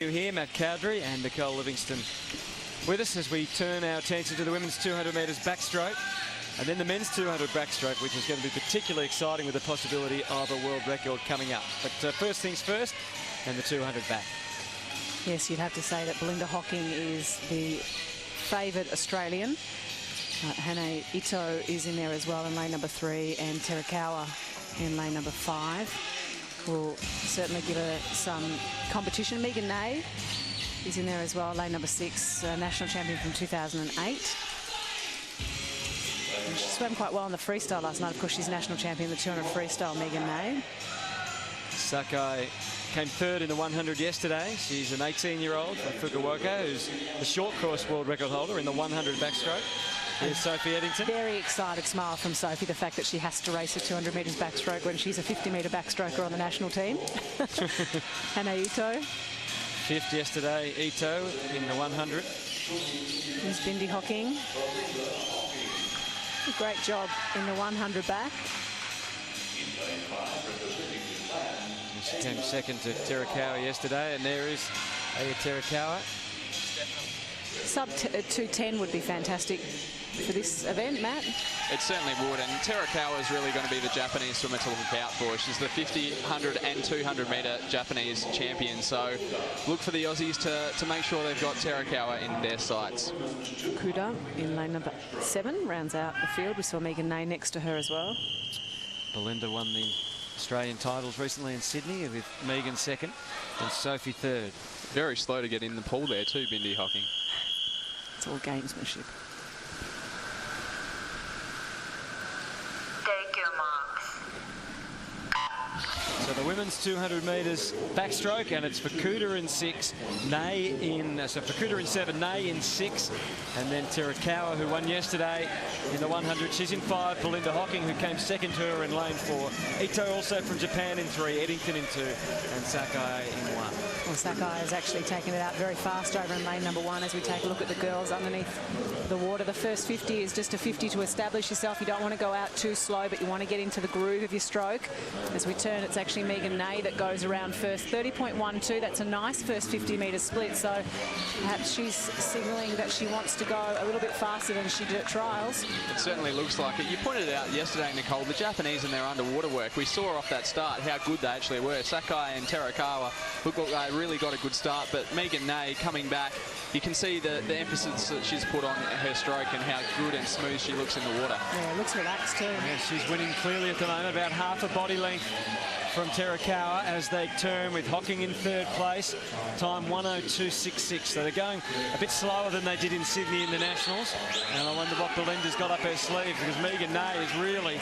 Here, Matt Cowdery and Nicole Livingston with us as we turn our attention to the women's 200 metres backstroke and then the men's 200 backstroke, which is going to be particularly exciting with the possibility of a world record coming up. But first things first, and the 200 back. Yes, you'd have to say that Belinda Hocking is the favoured Australian. Hane Ito is in there as well in lane number 3, and Terakawa in lane number 5. Will certainly give her some competition. Meagen is in there as well, lane number 6, national champion from 2008. And she swam quite well in the freestyle last night. Of course, she's national champion in the 200 freestyle, Meagen. Sakai came third in the 100 yesterday. She's an 18-year-old from Fukuoka who's the short course world record holder in the 100 backstroke. Here's Sophie Eddington. Very excited smile from Sophie, the fact that she has to race a 200 metres backstroke when she's a 50-metre backstroker on the national team. Hane Ito. 5th yesterday, Ito in the 100. Here's Bindi Hocking. Great job in the 100 back. She came second to Terakawa yesterday, and there is Terakawa. Sub 210 would be fantastic for this event, Matt. It certainly would, and Terakawa is really going to be the Japanese swimmer to look out for. She's the 50, 100 and 200 metre Japanese champion, so look for the Aussies to make sure they've got Terakawa in their sights. Kuda in lane number 7 rounds out the field. We saw Meagen next to her as well. Belinda won the Australian titles recently in Sydney with Meagen second and Sophie third. Very slow to get in the pool there too, Bindi Hocking. It's all gamesmanship. Take your marks. So the women's 200 metres backstroke, and it's for Kuda in 6, Nay in, so for Kuda in 7, Nay in 6, and then Terakawa, who won yesterday in the 100. She's in 5. Belinda Hocking, who came second to her in lane 4. Ito also from Japan in 3, Eddington in 2, and Sakai in 1. Well, Sakai has actually taken it out very fast over in lane number 1 as we take a look at the girls underneath the water. The first 50 is just a 50 to establish yourself. You don't want to go out too slow, but you want to get into the groove of your stroke. As we turn, it's actually Meagen that goes around first. 30.12, that's a nice first 50-metre split, so perhaps she's signalling that she wants to go a little bit faster than she did at trials. It certainly looks like it. You pointed out yesterday, Nicole, the Japanese and their underwater work. We saw off that start how good they actually were. Sakai and Terakawa look like they really got a good start, but Meagen coming back, you can see the emphasis that she's put on her stroke and how good and smooth she looks in the water. Yeah, looks relaxed too. Yeah, she's winning clearly at the moment, about half a body length from Terakawa as they turn, with Hocking in 3rd place, time 1:02.66. So they're going a bit slower than they did in Sydney in the Nationals, and I wonder what Belinda's got up her sleeve, because Meagen is really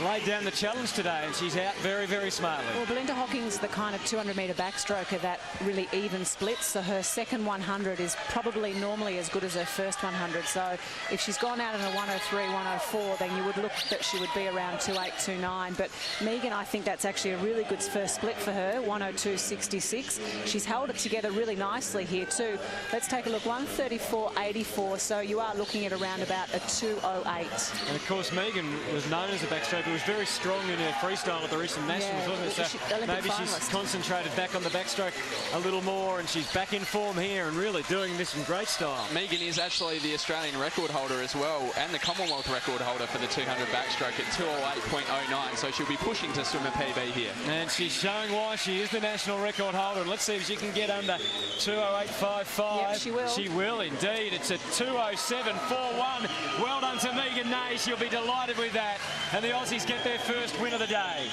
laid down the challenge today, and she's out very, very smartly. Well, Belinda Hocking's the kind of 200-metre backstroker that really even splits, so her second 100 is probably normally as good as her first 100. So if she's gone out in a 103, 104, then you would look that she would be around 2829. But Meagen, I think that's actually a really good first split for her, 102.66. She's held it together really nicely here too. Let's take a look, 134.84, so you are looking at around about a 208. And of course, Meagen was known as a backstroker. Was very strong in her freestyle at the recent Nationals, wasn't it? So maybe she's concentrated back on the backstroke a little more, and she's back in form here and really doing this in great style. Meagen is actually the Australian record holder as well, and the Commonwealth record holder for the 200 backstroke at 208.09, so she'll be pushing to swim a PB here. And she's showing why she is the national record holder. Let's see if she can get under 208.55. Yep, she will. She will indeed. It's a 207.41. Well done to Meagen. She'll be delighted with that. And the Aussies get their first win of the day.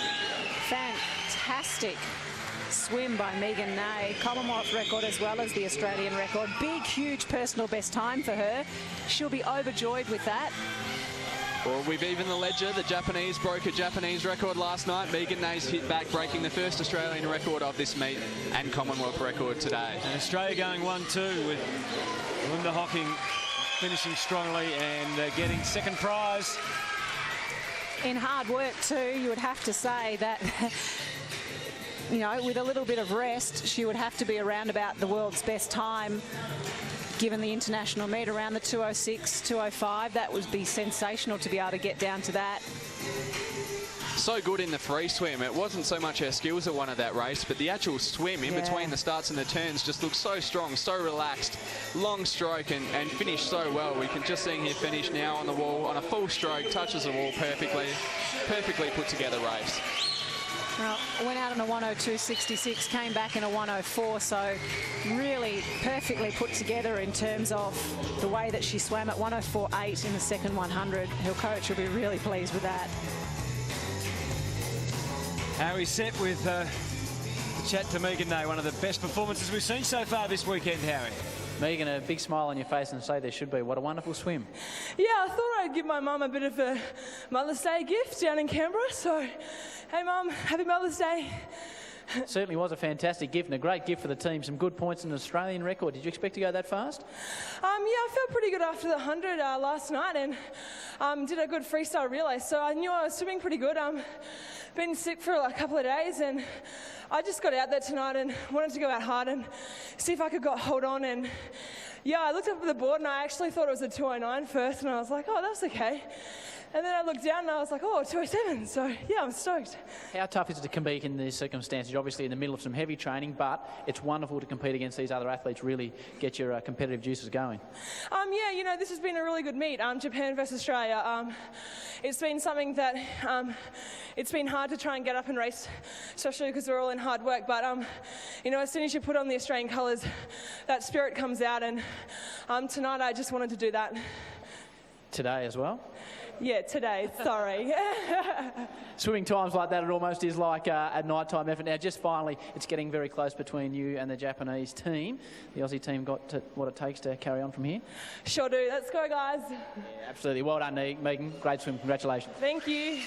Fantastic swim by Meagen, Commonwealth record as well as the Australian record. Big, huge personal best time for her. She'll be overjoyed with that. Well, we've evened the ledger. The Japanese broke a Japanese record last night. Meagen hit back, breaking the first Australian record of this meet and Commonwealth record today. And Australia going 1-2 with Belinda Hocking finishing strongly and getting second prize. In hard work too, you would have to say that, you know, with a little bit of rest, she would have to be around about the world's best time, given the international meet, around the 206, 205. That would be sensational to be able to get down to that. so good in the free swim. It wasn't so much her skills that won at that race, but the actual swim in between the starts and the turns just looked so strong, so relaxed, long stroke, and finished so well. We can just see here finish now on the wall on a full stroke, touches the wall perfectly put together race. Well, went out in a 102.66, came back in a 104, so really perfectly put together in terms of the way that she swam at 104.8 in the second 100. Her coach will be really pleased with that. Harry set with the chat to Meagen Nay, one of the best performances we've seen so far this weekend, Harry. Meagen, a big smile on your face and say there should be. What a wonderful swim. Yeah, I thought I'd give my mum a bit of a Mother's Day gift down in Canberra. So, hey Mum, happy Mother's Day. It certainly was a fantastic gift and a great gift for the team. Some good points in an Australian record. Did you expect to go that fast? Yeah, I felt pretty good after the 100 last night and did a good freestyle relay. So I knew I was swimming pretty good. Been sick for a couple of days and I just got out there tonight and wanted to go out hard and see if I could hold on. And yeah, I looked up at the board and I actually thought it was a 209 first and I was like, oh, that's okay. And then I looked down and I was like, oh, 207. So yeah, I'm stoked. How tough is it to compete in these circumstances? You're obviously in the middle of some heavy training, but it's wonderful to compete against these other athletes, really get your competitive juices going. Yeah, you know, this has been a really good meet, Japan versus Australia. It's been something that it's been hard to try and get up and race, especially because we're all in hard work. But, you know, as soon as you put on the Australian colours, that spirit comes out. And tonight I just wanted to do that. Today as well? Yeah, today, sorry. Swimming times like that, it almost is like a night-time effort. Now, just finally, it's getting very close between you and the Japanese team. The Aussie team got what it takes to carry on from here? Sure do. Let's go, guys. Yeah, absolutely. Well done, Meagen. Great swim. Congratulations. Thank you.